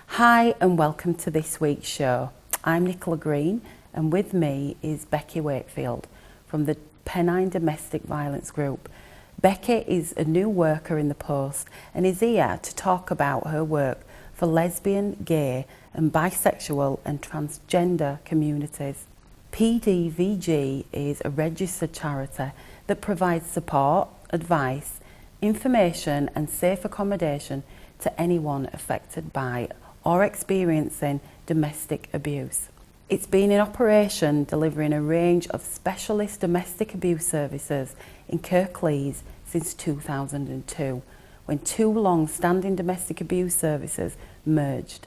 Hi and welcome to this week's show. I'm Nicola Green and with me is Becky Wakefield from the Pennine Domestic Violence Group. Becky is a new worker in the post and is here to talk about her work for lesbian, gay and bisexual and transgender communities. PDVG is a registered charity that provides support, advice, information and safe accommodation to anyone affected by or experiencing domestic abuse. It's been in operation delivering a range of specialist domestic abuse services in Kirklees since 2002, when two long-standing domestic abuse services merged,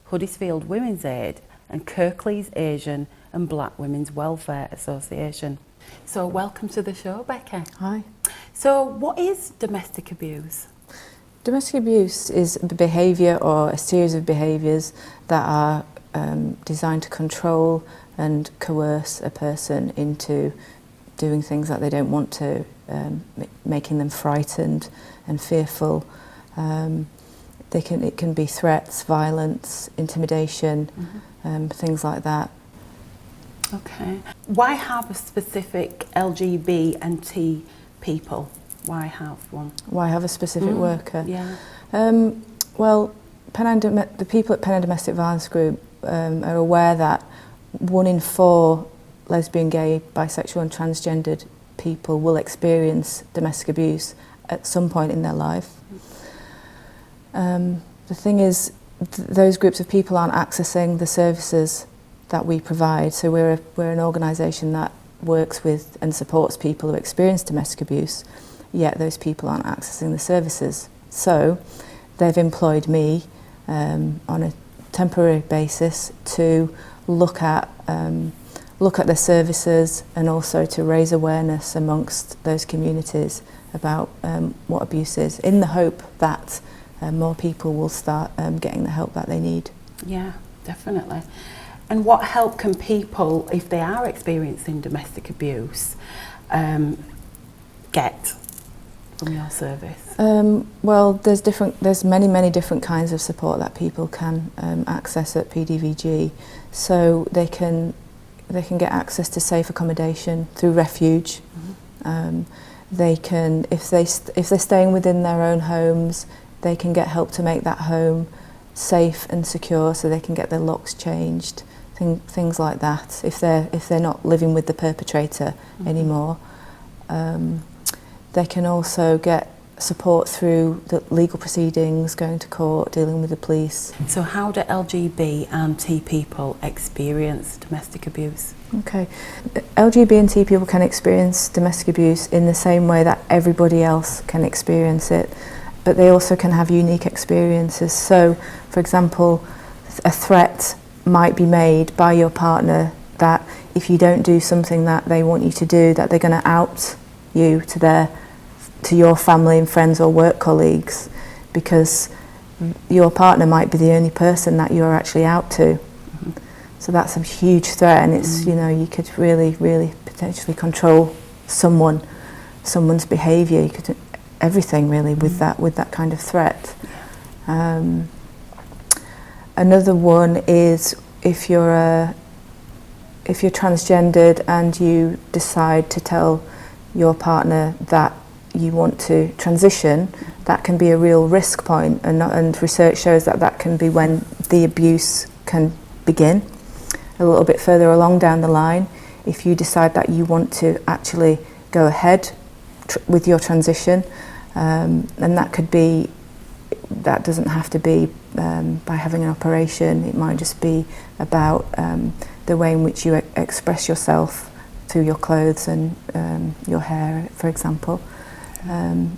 Huddersfield Women's Aid and Kirklees Asian and Black Women's Welfare Association. So welcome to the show, Becky. Hi. So what is domestic abuse? Domestic abuse is a behaviour or a series of behaviours that are designed to control and coerce a person into doing things that they don't want to, making them frightened and fearful. It can be threats, violence, intimidation, things like that. Okay. Why have a specific LGBT and T people? Why have one? Why have a specific worker? Yeah. Well, the people at Pennine Domestic Violence Group are aware that 1 in 4 lesbian, gay, bisexual and transgendered people will experience domestic abuse at some point in their life. The thing is, those groups of people aren't accessing the services that we provide. So we're an organisation that works with and supports people who experience domestic abuse, yet those people aren't accessing the services. So they've employed me on a temporary basis to look at the services and also to raise awareness amongst those communities about what abuse is, in the hope that more people will start getting the help that they need. Yeah, definitely. And what help can people, if they are experiencing domestic abuse, get from your service? Well, there's many different kinds of support that people can access at PDVG. So they can get access to safe accommodation through refuge. They can, if they're staying within their own homes, they can get help to make that home safe and secure, so they can get their locks changed, things like that. If they're not living with the perpetrator anymore, they can also get support through the legal proceedings, going to court, dealing with the police. So how do LGBT and T people experience domestic abuse? Okay, LGBT and T people can experience domestic abuse in the same way that everybody else can experience it, but they also can have unique experiences. So, for example, a threat might be made by your partner that if you don't do something that they want you to do, that they're going to out you to your family and friends or work colleagues, because your partner might be the only person that you're actually out to. So that's a huge threat, and it's you could really potentially control someone's behaviour. You could do everything really with that kind of threat. Another one is if you're transgendered and you decide to tell your partner that you want to transition, that can be a real risk point, and research shows that can be when the abuse can begin. A little bit further along down the line, if you decide that you want to actually go ahead with your transition, and that doesn't have to be by having an operation. It might just be about the way in which you express yourself through your clothes and your hair, for example.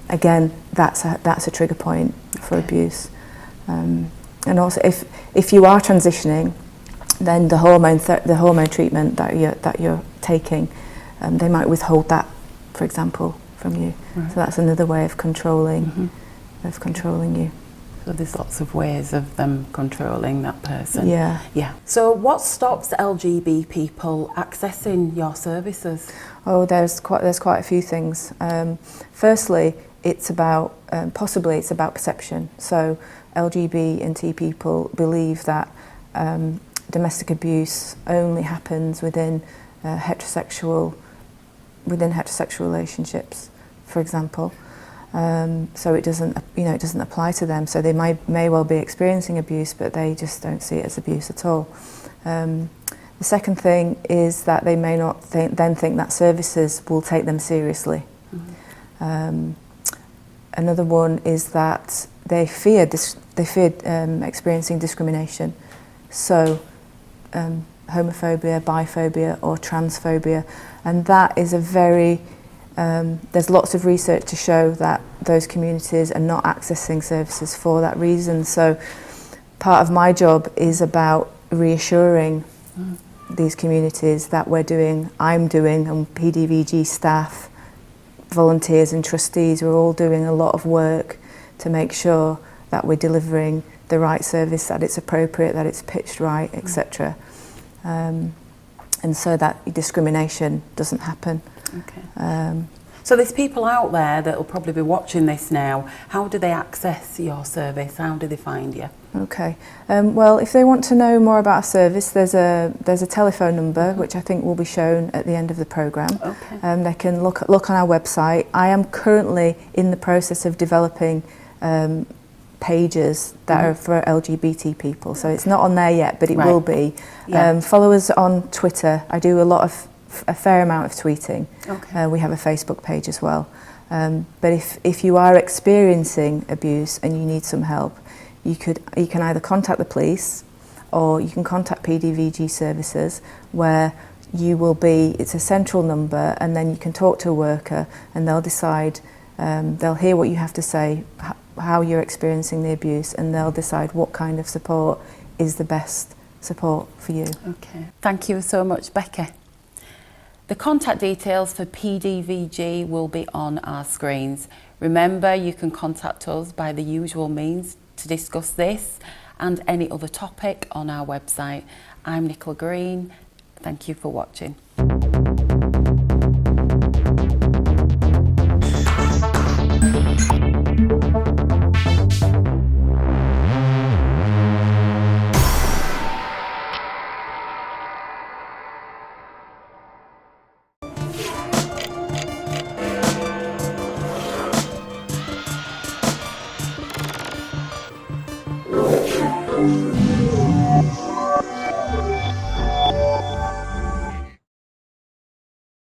Again, that's a trigger point for abuse. And also, if you are transitioning, then the hormone treatment that you're taking, they might withhold that, for example, from you. Right. So that's another way of controlling you. So there's lots of ways of them controlling that person. Yeah. Yeah. So what stops LGBT people accessing your services? Oh, there's quite a few things. Firstly, it's about possibly it's about perception. So LGBT people believe that domestic abuse only happens within heterosexual relationships, for example. So it doesn't apply to them. So they may well be experiencing abuse, but they just don't see it as abuse at all. The second thing is that they may not think that services will take them seriously. Mm-hmm. Another one is that they fear experiencing discrimination. So homophobia, biphobia or transphobia, and that is a very there's lots of research to show that those communities are not accessing services for that reason. So part of my job is about reassuring these communities that I'm doing, and PDVG staff, volunteers and trustees are all doing a lot of work to make sure that we're delivering the right service, that it's appropriate, that it's pitched right, etc. And so that discrimination doesn't happen. Okay. So there's people out there that will probably be watching this now. How do they access your service? How do they find you? Okay. Well, if they want to know more about our service, there's a telephone number which I think will be shown at the end of the programme. Okay. They can look on our website. I am currently in the process of developing pages that are for LGBT people. So it's not on there yet, but it will be. Yeah. Follow us on Twitter. I do a fair amount of tweeting. Okay. We have a Facebook page as well. But if you are experiencing abuse and you need some help, you can either contact the police or you can contact PDVG services, where it's a central number, and then you can talk to a worker and they'll decide, they'll hear what you have to say, how you're experiencing the abuse, and they'll decide what kind of support is the best support for you. Okay. Thank you so much, Becky. The contact details for PDVG will be on our screens. Remember, you can contact us by the usual means to discuss this and any other topic on our website. I'm Nicola Green. Thank you for watching.